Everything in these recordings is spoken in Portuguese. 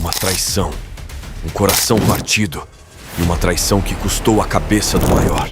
Uma traição, um coração partido e uma traição que custou a cabeça do maior.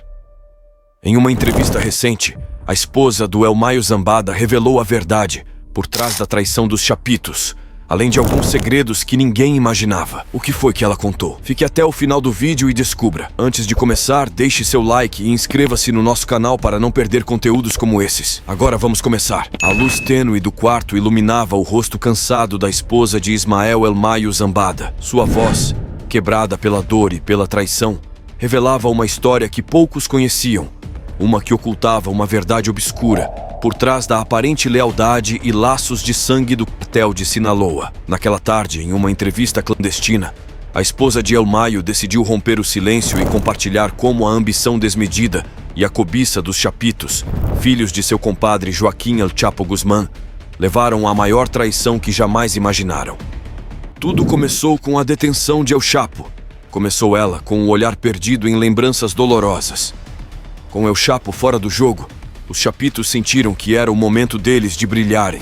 Em uma entrevista recente, a esposa do Elmaio Zambada revelou a verdade por trás da traição dos Chapitos, além de alguns segredos que ninguém imaginava. O que foi que ela contou? Fique até o final do vídeo e descubra. Antes de começar, deixe seu like e inscreva-se no nosso canal para não perder conteúdos como esses. Agora vamos começar. A luz tênue do quarto iluminava o rosto cansado da esposa de Ismael Elmaio Zambada. Sua voz, quebrada pela dor e pela traição, revelava uma história que poucos conheciam, uma que ocultava uma verdade obscura por trás da aparente lealdade e laços de sangue do cartel de Sinaloa. Naquela tarde, em uma entrevista clandestina, a esposa de Elmaio decidiu romper o silêncio e compartilhar como a ambição desmedida e a cobiça dos Chapitos, filhos de seu compadre Joaquim El Chapo Guzmán, levaram à maior traição que jamais imaginaram. Tudo começou com a detenção de El Chapo. Começou ela com o olhar perdido em lembranças dolorosas. Com El Chapo fora do jogo, os Chapitos sentiram que era o momento deles de brilharem,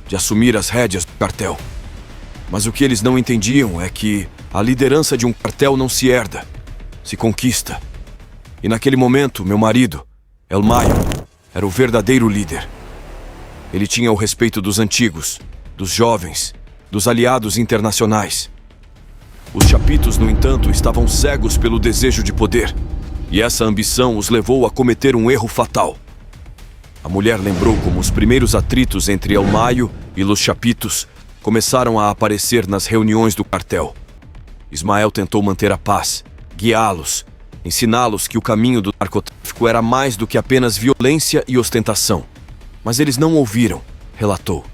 de assumir as rédeas do cartel. Mas o que eles não entendiam é que a liderança de um cartel não se herda, se conquista. E naquele momento, meu marido, Elmaio, era o verdadeiro líder. Ele tinha o respeito dos antigos, dos jovens, dos aliados internacionais. Os Chapitos, no entanto, estavam cegos pelo desejo de poder, e essa ambição os levou a cometer um erro fatal. A mulher lembrou como os primeiros atritos entre Elmaio e Los Chapitos começaram a aparecer nas reuniões do cartel. Ismael tentou manter a paz, guiá-los, ensiná-los que o caminho do narcotráfico era mais do que apenas violência e ostentação. Mas eles não ouviram, relatou.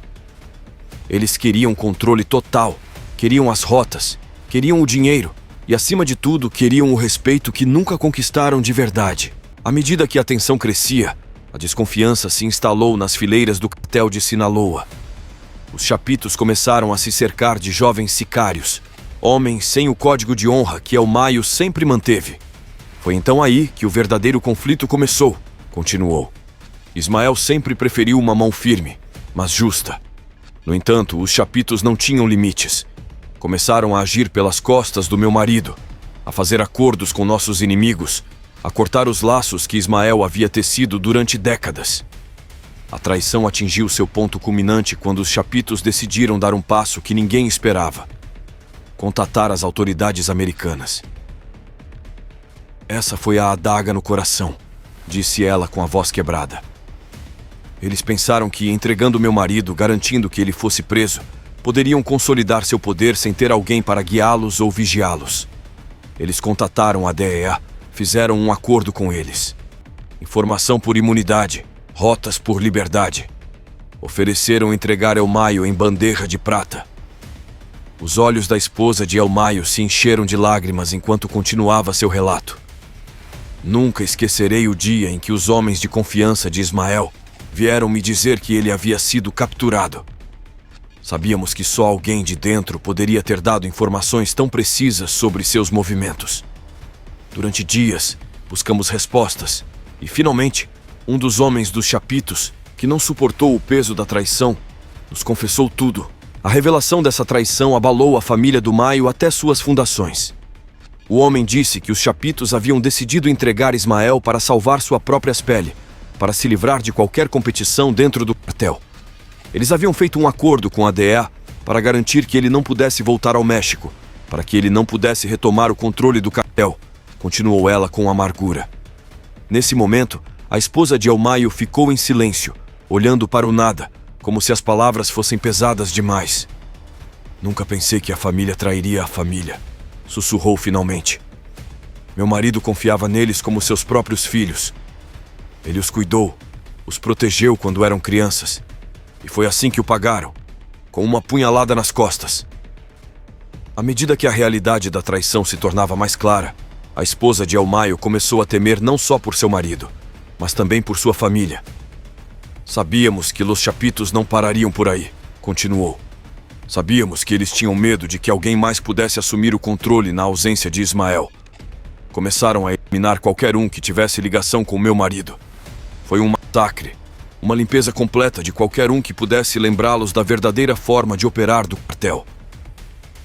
Eles queriam controle total, queriam as rotas, queriam o dinheiro e, acima de tudo, queriam o respeito que nunca conquistaram de verdade. À medida que a tensão crescia, a desconfiança se instalou nas fileiras do cartel de Sinaloa. Os Chapitos começaram a se cercar de jovens sicários, homens sem o código de honra que Elmaio sempre manteve. Foi então aí que o verdadeiro conflito começou, continuou. Ismael sempre preferiu uma mão firme, mas justa. No entanto, os Chapitos não tinham limites. Começaram a agir pelas costas do meu marido, a fazer acordos com nossos inimigos, a cortar os laços que Ismael havia tecido durante décadas. A traição atingiu seu ponto culminante quando os Chapitos decidiram dar um passo que ninguém esperava: contatar as autoridades americanas. Essa foi a adaga no coração, disse ela com a voz quebrada. Eles pensaram que, entregando meu marido, garantindo que ele fosse preso, poderiam consolidar seu poder sem ter alguém para guiá-los ou vigiá-los. Eles contataram a DEA, fizeram um acordo com eles. Informação por imunidade, rotas por liberdade. Ofereceram entregar Elmaio em bandeja de prata. Os olhos da esposa de Elmaio se encheram de lágrimas enquanto continuava seu relato. Nunca esquecerei o dia em que os homens de confiança de Ismael vieram me dizer que ele havia sido capturado. Sabíamos que só alguém de dentro poderia ter dado informações tão precisas sobre seus movimentos. Durante dias, buscamos respostas e, finalmente, um dos homens dos Chapitos, que não suportou o peso da traição, nos confessou tudo. A revelação dessa traição abalou a família do Maio até suas fundações. O homem disse que os Chapitos haviam decidido entregar Ismael para salvar sua própria pele, para se livrar de qualquer competição dentro do cartel. Eles haviam feito um acordo com a DEA para garantir que ele não pudesse voltar ao México, para que ele não pudesse retomar o controle do cartel, continuou ela com amargura. Nesse momento, a esposa de Elmaio ficou em silêncio, olhando para o nada, como se as palavras fossem pesadas demais. Nunca pensei que a família trairia a família, sussurrou finalmente. Meu marido confiava neles como seus próprios filhos. Ele os cuidou, os protegeu quando eram crianças. E foi assim que o pagaram, com uma punhalada nas costas. À medida que a realidade da traição se tornava mais clara, a esposa de Elmaio começou a temer não só por seu marido, mas também por sua família. Sabíamos que Los Chapitos não parariam por aí, continuou. Sabíamos que eles tinham medo de que alguém mais pudesse assumir o controle na ausência de Ismael. Começaram a eliminar qualquer um que tivesse ligação com meu marido. Foi um massacre, uma limpeza completa de qualquer um que pudesse lembrá-los da verdadeira forma de operar do cartel.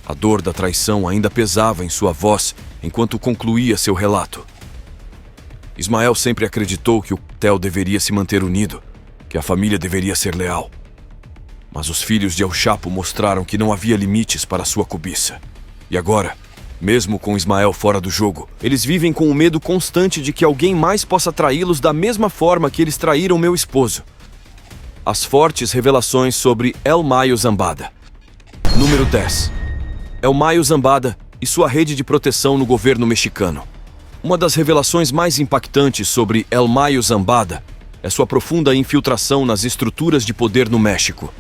A dor da traição ainda pesava em sua voz enquanto concluía seu relato. Ismael sempre acreditou que o cartel deveria se manter unido, que a família deveria ser leal. Mas os filhos de El Chapo mostraram que não havia limites para sua cobiça. E agora, mesmo com Ismael fora do jogo, eles vivem com o medo constante de que alguém mais possa traí-los da mesma forma que eles traíram meu esposo. As fortes revelações sobre El Mayo Zambada. Número 10. El Mayo Zambada e sua rede de proteção no governo mexicano. Uma das revelações mais impactantes sobre El Mayo Zambada é sua profunda infiltração nas estruturas de poder no México.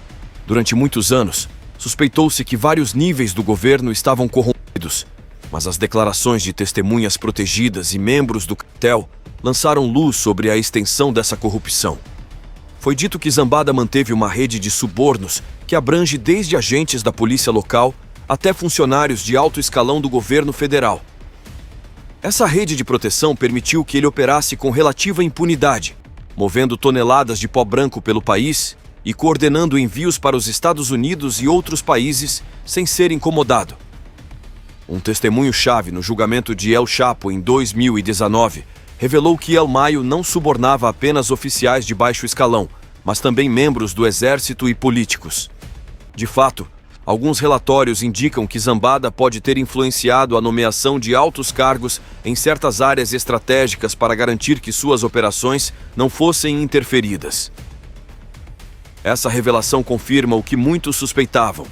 Durante muitos anos, suspeitou-se que vários níveis do governo estavam corrompidos, mas as declarações de testemunhas protegidas e membros do cartel lançaram luz sobre a extensão dessa corrupção. Foi dito que Zambada manteve uma rede de subornos que abrange desde agentes da polícia local até funcionários de alto escalão do governo federal. Essa rede de proteção permitiu que ele operasse com relativa impunidade, movendo toneladas de pó branco pelo país e coordenando envios para os Estados Unidos e outros países sem ser incomodado. Um testemunho-chave no julgamento de El Chapo em 2019 revelou que El Mayo não subornava apenas oficiais de baixo escalão, mas também membros do exército e políticos. De fato, alguns relatórios indicam que Zambada pode ter influenciado a nomeação de altos cargos em certas áreas estratégicas para garantir que suas operações não fossem interferidas. Essa revelação confirma o que muitos suspeitavam,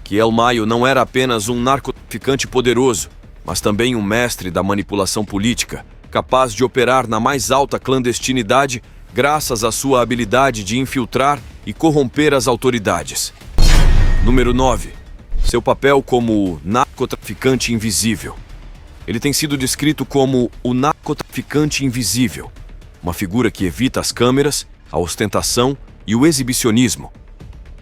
que El Mayo não era apenas um narcotraficante poderoso, mas também um mestre da manipulação política, capaz de operar na mais alta clandestinidade graças à sua habilidade de infiltrar e corromper as autoridades. Número 9. Seu papel como narcotraficante invisível. Ele tem sido descrito como o narcotraficante invisível, uma figura que evita as câmeras, a ostentação e o exibicionismo.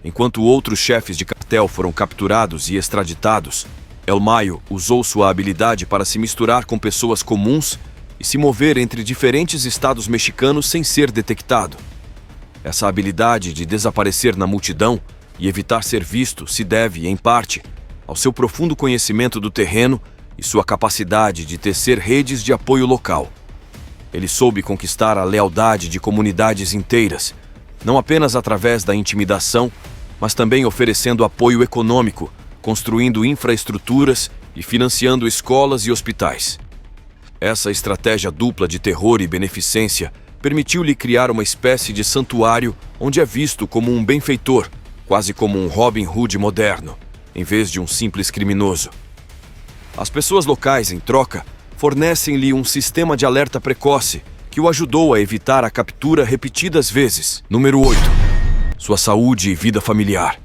Enquanto outros chefes de cartel foram capturados e extraditados, El Mayo usou sua habilidade para se misturar com pessoas comuns e se mover entre diferentes estados mexicanos sem ser detectado. Essa habilidade de desaparecer na multidão e evitar ser visto se deve, em parte, ao seu profundo conhecimento do terreno e sua capacidade de tecer redes de apoio local. Ele soube conquistar a lealdade de comunidades inteiras, não apenas através da intimidação, mas também oferecendo apoio econômico, construindo infraestruturas e financiando escolas e hospitais. Essa estratégia dupla de terror e beneficência permitiu-lhe criar uma espécie de santuário onde é visto como um benfeitor, quase como um Robin Hood moderno, em vez de um simples criminoso. As pessoas locais, em troca, fornecem-lhe um sistema de alerta precoce que o ajudou a evitar a captura repetidas vezes. Número 8. Sua saúde e vida familiar.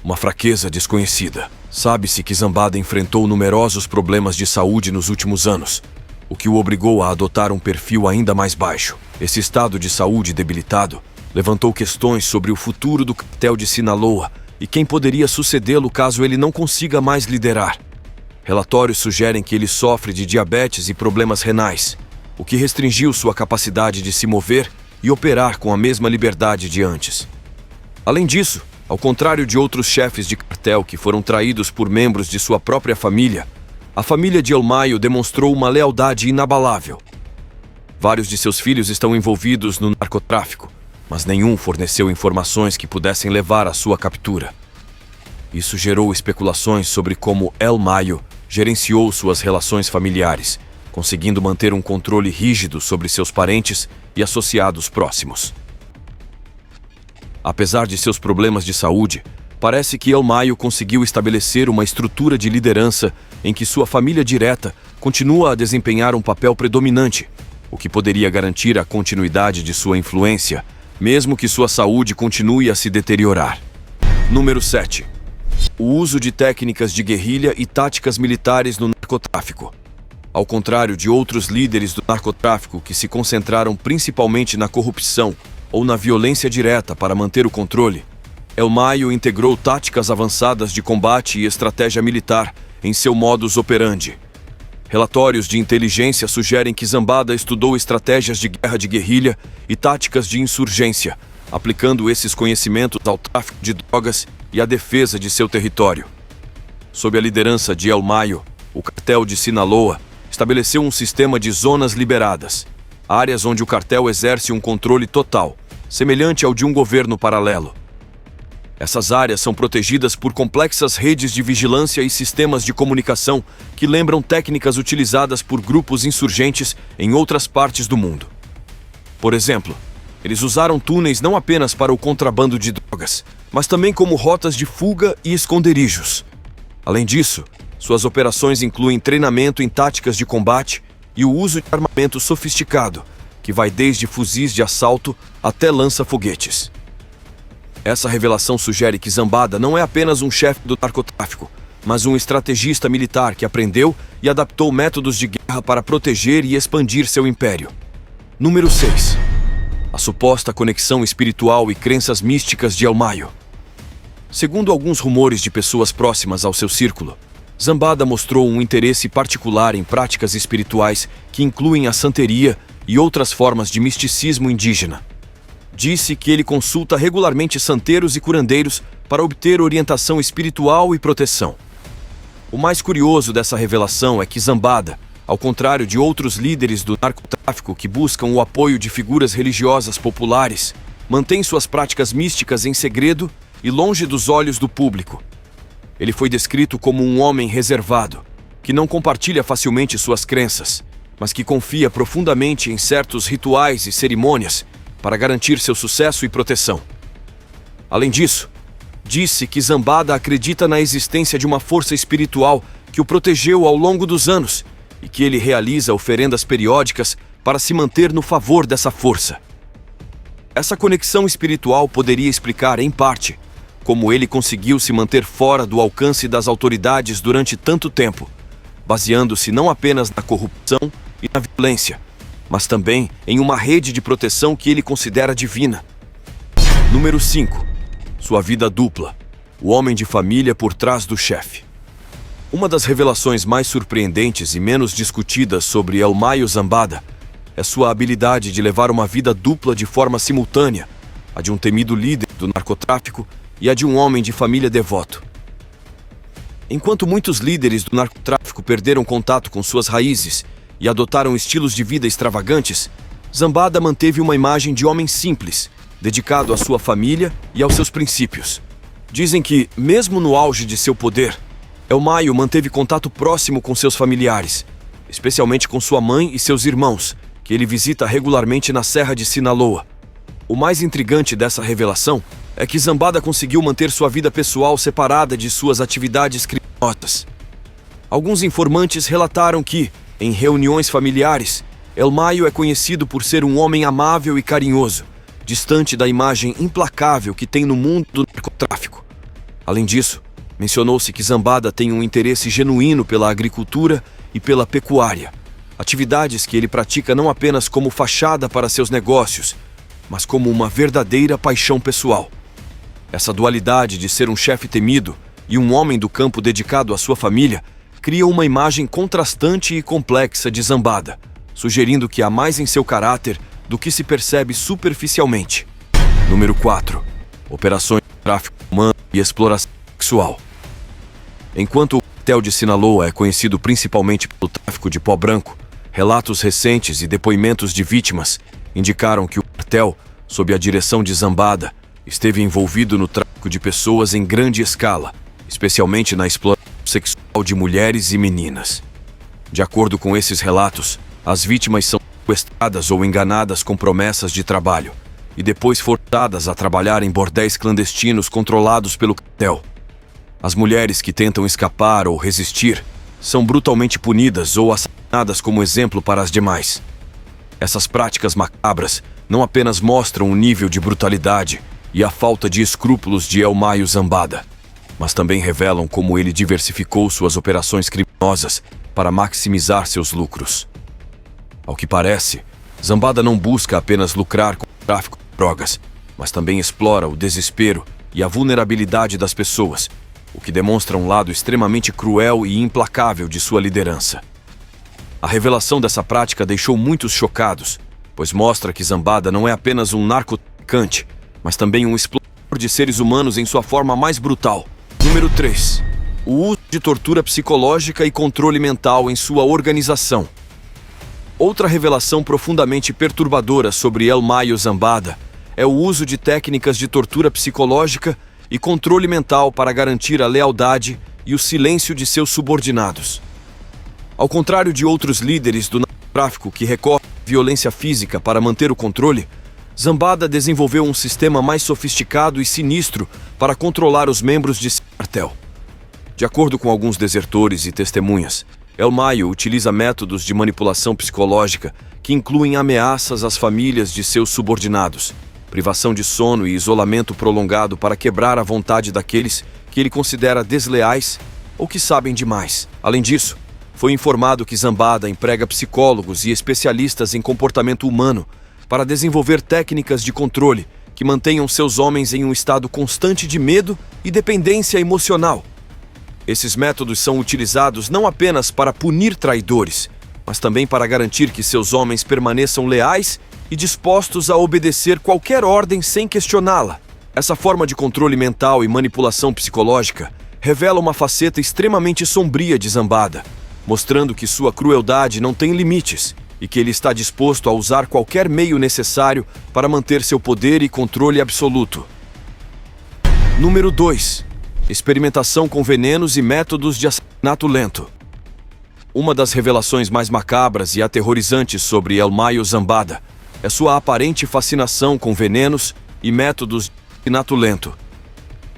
Uma fraqueza desconhecida. Sabe-se que Zambada enfrentou numerosos problemas de saúde nos últimos anos, o que o obrigou a adotar um perfil ainda mais baixo. Esse estado de saúde debilitado levantou questões sobre o futuro do cartel de Sinaloa e quem poderia sucedê-lo caso ele não consiga mais liderar. Relatórios sugerem que ele sofre de diabetes e problemas renais, o que restringiu sua capacidade de se mover e operar com a mesma liberdade de antes. Além disso, ao contrário de outros chefes de cartel que foram traídos por membros de sua própria família, a família de El Mayo demonstrou uma lealdade inabalável. Vários de seus filhos estão envolvidos no narcotráfico, mas nenhum forneceu informações que pudessem levar à sua captura. Isso gerou especulações sobre como El Mayo gerenciou suas relações familiares, conseguindo manter um controle rígido sobre seus parentes e associados próximos. Apesar de seus problemas de saúde, parece que El Mayo conseguiu estabelecer uma estrutura de liderança em que sua família direta continua a desempenhar um papel predominante, o que poderia garantir a continuidade de sua influência, mesmo que sua saúde continue a se deteriorar. Número 7. O uso de técnicas de guerrilha e táticas militares no narcotráfico. Ao contrário de outros líderes do narcotráfico que se concentraram principalmente na corrupção ou na violência direta para manter o controle, El Mayo integrou táticas avançadas de combate e estratégia militar em seu modus operandi. Relatórios de inteligência sugerem que Zambada estudou estratégias de guerra de guerrilha e táticas de insurgência, aplicando esses conhecimentos ao tráfico de drogas e à defesa de seu território. Sob a liderança de El Mayo, o cartel de Sinaloa estabeleceu um sistema de zonas liberadas, áreas onde o cartel exerce um controle total, semelhante ao de um governo paralelo. Essas áreas são protegidas por complexas redes de vigilância e sistemas de comunicação que lembram técnicas utilizadas por grupos insurgentes em outras partes do mundo. Por exemplo, eles usaram túneis não apenas para o contrabando de drogas, mas também como rotas de fuga e esconderijos. Além disso, suas operações incluem treinamento em táticas de combate e o uso de armamento sofisticado, que vai desde fuzis de assalto até lança-foguetes. Essa revelação sugere que Zambada não é apenas um chefe do narcotráfico, mas um estrategista militar que aprendeu e adaptou métodos de guerra para proteger e expandir seu império. Número 6. A suposta conexão espiritual e crenças místicas de El Mayo. Segundo alguns rumores de pessoas próximas ao seu círculo, Zambada mostrou um interesse particular em práticas espirituais que incluem a santeria e outras formas de misticismo indígena. Disse que ele consulta regularmente santeiros e curandeiros para obter orientação espiritual e proteção. O mais curioso dessa revelação é que Zambada, ao contrário de outros líderes do narcotráfico que buscam o apoio de figuras religiosas populares, mantém suas práticas místicas em segredo e longe dos olhos do público. Ele foi descrito como um homem reservado, que não compartilha facilmente suas crenças, mas que confia profundamente em certos rituais e cerimônias para garantir seu sucesso e proteção. Além disso, disse que Zambada acredita na existência de uma força espiritual que o protegeu ao longo dos anos e que ele realiza oferendas periódicas para se manter no favor dessa força. Essa conexão espiritual poderia explicar, em parte, como ele conseguiu se manter fora do alcance das autoridades durante tanto tempo, baseando-se não apenas na corrupção e na violência, mas também em uma rede de proteção que ele considera divina. Número 5. Sua vida dupla. O homem de família por trás do chefe. Uma das revelações mais surpreendentes e menos discutidas sobre El Mayo Zambada é sua habilidade de levar uma vida dupla de forma simultânea, a de um temido líder do narcotráfico e a de um homem de família devoto. Enquanto muitos líderes do narcotráfico perderam contato com suas raízes e adotaram estilos de vida extravagantes, Zambada manteve uma imagem de homem simples, dedicado à sua família e aos seus princípios. Dizem que, mesmo no auge de seu poder, El Mayo manteve contato próximo com seus familiares, especialmente com sua mãe e seus irmãos, que ele visita regularmente na Serra de Sinaloa. O mais intrigante dessa revelação é que Zambada conseguiu manter sua vida pessoal separada de suas atividades criminosas. Alguns informantes relataram que, em reuniões familiares, El Mayo é conhecido por ser um homem amável e carinhoso, distante da imagem implacável que tem no mundo do narcotráfico. Além disso, mencionou-se que Zambada tem um interesse genuíno pela agricultura e pela pecuária, atividades que ele pratica não apenas como fachada para seus negócios, mas como uma verdadeira paixão pessoal. Essa dualidade de ser um chefe temido e um homem do campo dedicado à sua família cria uma imagem contrastante e complexa de Zambada, sugerindo que há mais em seu caráter do que se percebe superficialmente. Número 4. Operações de tráfico humano e exploração sexual. Enquanto o cartel de Sinaloa é conhecido principalmente pelo tráfico de pó branco, relatos recentes e depoimentos de vítimas indicaram que o cartel, sob a direção de Zambada, esteve envolvido no tráfico de pessoas em grande escala, especialmente na exploração sexual de mulheres e meninas. De acordo com esses relatos, as vítimas são sequestradas ou enganadas com promessas de trabalho e depois forçadas a trabalhar em bordéis clandestinos controlados pelo cartel. As mulheres que tentam escapar ou resistir são brutalmente punidas ou assassinadas como exemplo para as demais. Essas práticas macabras não apenas mostram o nível de brutalidade e a falta de escrúpulos de El Mayo Zambada, mas também revelam como ele diversificou suas operações criminosas para maximizar seus lucros. Ao que parece, Zambada não busca apenas lucrar com o tráfico de drogas, mas também explora o desespero e a vulnerabilidade das pessoas, o que demonstra um lado extremamente cruel e implacável de sua liderança. A revelação dessa prática deixou muitos chocados, pois mostra que Zambada não é apenas um narcotraficante, mas também um explorador de seres humanos em sua forma mais brutal. Número 3. O uso de de tortura psicológica e controle mental em sua organização. Outra revelação profundamente perturbadora sobre El Mayo Zambada é o uso de técnicas de tortura psicológica e controle mental para garantir a lealdade e o silêncio de seus subordinados. Ao contrário de outros líderes do narcotráfico que recorrem à violência física para manter o controle, Zambada desenvolveu um sistema mais sofisticado e sinistro para controlar os membros de seu cartel. De acordo com alguns desertores e testemunhas, El Mayo utiliza métodos de manipulação psicológica que incluem ameaças às famílias de seus subordinados, privação de sono e isolamento prolongado para quebrar a vontade daqueles que ele considera desleais ou que sabem demais. Além disso, foi informado que Zambada emprega psicólogos e especialistas em comportamento humano para desenvolver técnicas de controle que mantenham seus homens em um estado constante de medo e dependência emocional. Esses métodos são utilizados não apenas para punir traidores, mas também para garantir que seus homens permaneçam leais e dispostos a obedecer qualquer ordem sem questioná-la. Essa forma de controle mental e manipulação psicológica revela uma faceta extremamente sombria de Zambada, mostrando que sua crueldade não tem limites e que ele está disposto a usar qualquer meio necessário para manter seu poder e controle absoluto. Número 2. Experimentação com venenos e métodos de assassinato lento. Uma das revelações mais macabras e aterrorizantes sobre El Mayo Zambada é sua aparente fascinação com venenos e métodos de assassinato lento.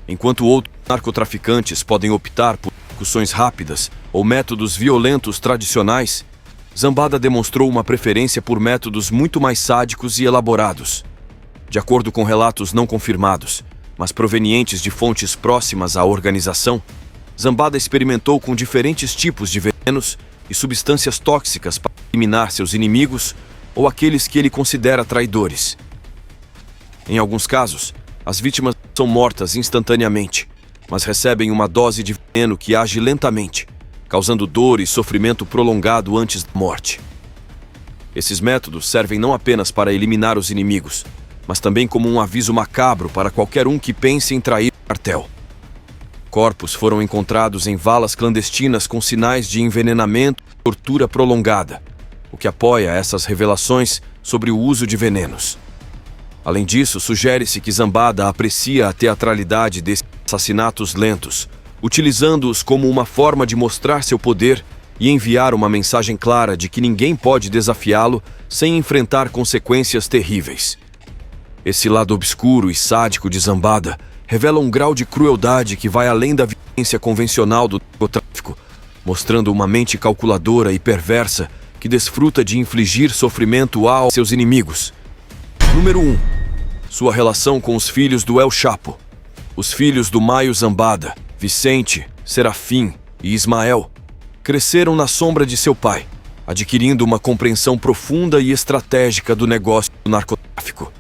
Enquanto outros narcotraficantes podem optar por execuções rápidas ou métodos violentos tradicionais, Zambada demonstrou uma preferência por métodos muito mais sádicos e elaborados. De acordo com relatos não confirmados, mas provenientes de fontes próximas à organização, Zambada experimentou com diferentes tipos de venenos e substâncias tóxicas para eliminar seus inimigos ou aqueles que ele considera traidores. Em alguns casos, as vítimas são mortas instantaneamente, mas recebem uma dose de veneno que age lentamente, causando dor e sofrimento prolongado antes da morte. Esses métodos servem não apenas para eliminar os inimigos, mas também como um aviso macabro para qualquer um que pense em trair o cartel. Corpos foram encontrados em valas clandestinas com sinais de envenenamento e tortura prolongada, o que apoia essas revelações sobre o uso de venenos. Além disso, sugere-se que Zambada aprecia a teatralidade desses assassinatos lentos, utilizando-os como uma forma de mostrar seu poder e enviar uma mensagem clara de que ninguém pode desafiá-lo sem enfrentar consequências terríveis. Esse lado obscuro e sádico de Zambada revela um grau de crueldade que vai além da violência convencional do narcotráfico, mostrando uma mente calculadora e perversa que desfruta de infligir sofrimento aos seus inimigos. Número 1. Sua relação com os filhos do El Chapo. Os filhos do Mayo Zambada, Vicente, Serafim e Ismael, cresceram na sombra de seu pai, adquirindo uma compreensão profunda e estratégica do negócio do narcotráfico.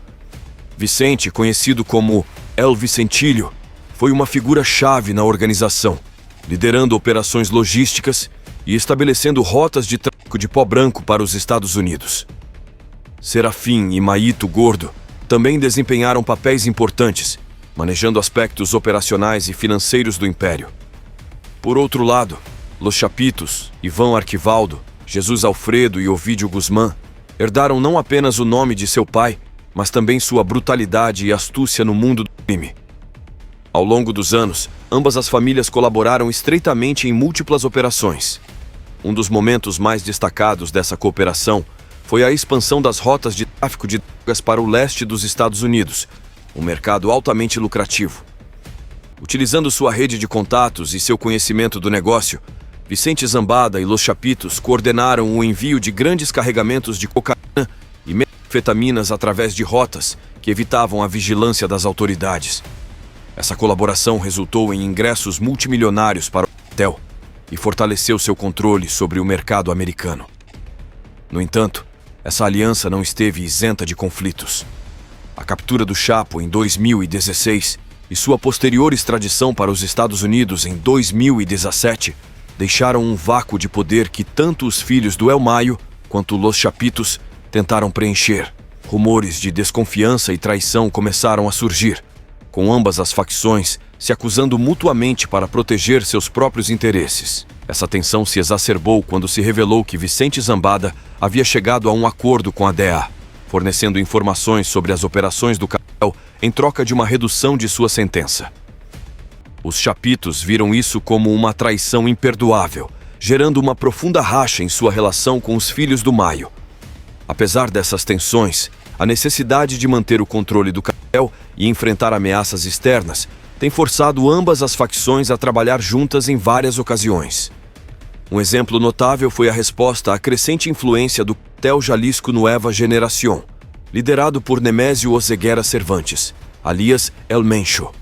Vicente, conhecido como El Vicentilho, foi uma figura-chave na organização, liderando operações logísticas e estabelecendo rotas de tráfico de pó branco para os Estados Unidos. Serafim e Maíto Gordo também desempenharam papéis importantes, manejando aspectos operacionais e financeiros do Império. Por outro lado, Los Chapitos, Iván Arquivaldo, Jesus Alfredo e Ovidio Guzmán herdaram não apenas o nome de seu pai, mas também sua brutalidade e astúcia no mundo do crime. Ao longo dos anos, ambas as famílias colaboraram estreitamente em múltiplas operações. Um dos momentos mais destacados dessa cooperação foi a expansão das rotas de tráfico de drogas para o leste dos Estados Unidos, um mercado altamente lucrativo. Utilizando sua rede de contatos e seu conhecimento do negócio, Vicente Zambada e Los Chapitos coordenaram o envio de grandes carregamentos de cocaína e metanfetaminas através de rotas que evitavam a vigilância das autoridades. Essa colaboração resultou em ingressos multimilionários para o cartel e fortaleceu seu controle sobre o mercado americano. No entanto, essa aliança não esteve isenta de conflitos. A captura do Chapo em 2016 e sua posterior extradição para os Estados Unidos em 2017 deixaram um vácuo de poder que tanto os filhos do El Mayo quanto Los Chapitos tentaram preencher. Rumores de desconfiança e traição começaram a surgir, com ambas as facções se acusando mutuamente para proteger seus próprios interesses. Essa tensão se exacerbou quando se revelou que Vicente Zambada havia chegado a um acordo com a DEA, fornecendo informações sobre as operações do cartel em troca de uma redução de sua sentença. Os chapitos viram isso como uma traição imperdoável, gerando uma profunda racha em sua relação com os filhos do Maio. Apesar dessas tensões, a necessidade de manter o controle do cartel e enfrentar ameaças externas tem forçado ambas as facções a trabalhar juntas em várias ocasiões. Um exemplo notável foi a resposta à crescente influência do cartel Jalisco Nueva Generación, liderado por Nemésio Oseguera Cervantes, alias El Mencho.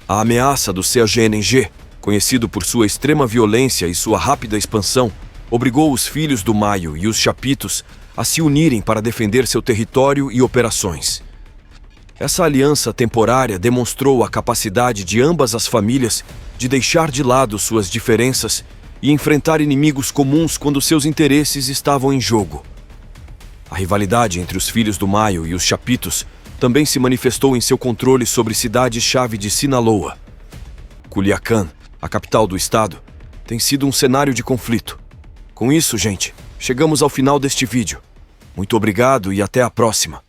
A ameaça do CGNG, conhecido por sua extrema violência e sua rápida expansão, obrigou os filhos do Maio e os chapitos a se unirem para defender seu território e operações. Essa aliança temporária demonstrou a capacidade de ambas as famílias de deixar de lado suas diferenças e enfrentar inimigos comuns quando seus interesses estavam em jogo. A rivalidade entre os filhos do Maio e os chapitos também se manifestou em seu controle sobre cidades-chave de Sinaloa. Culiacán, a capital do estado, tem sido um cenário de conflito. Com isso, gente, chegamos ao final deste vídeo. Muito obrigado e até a próxima.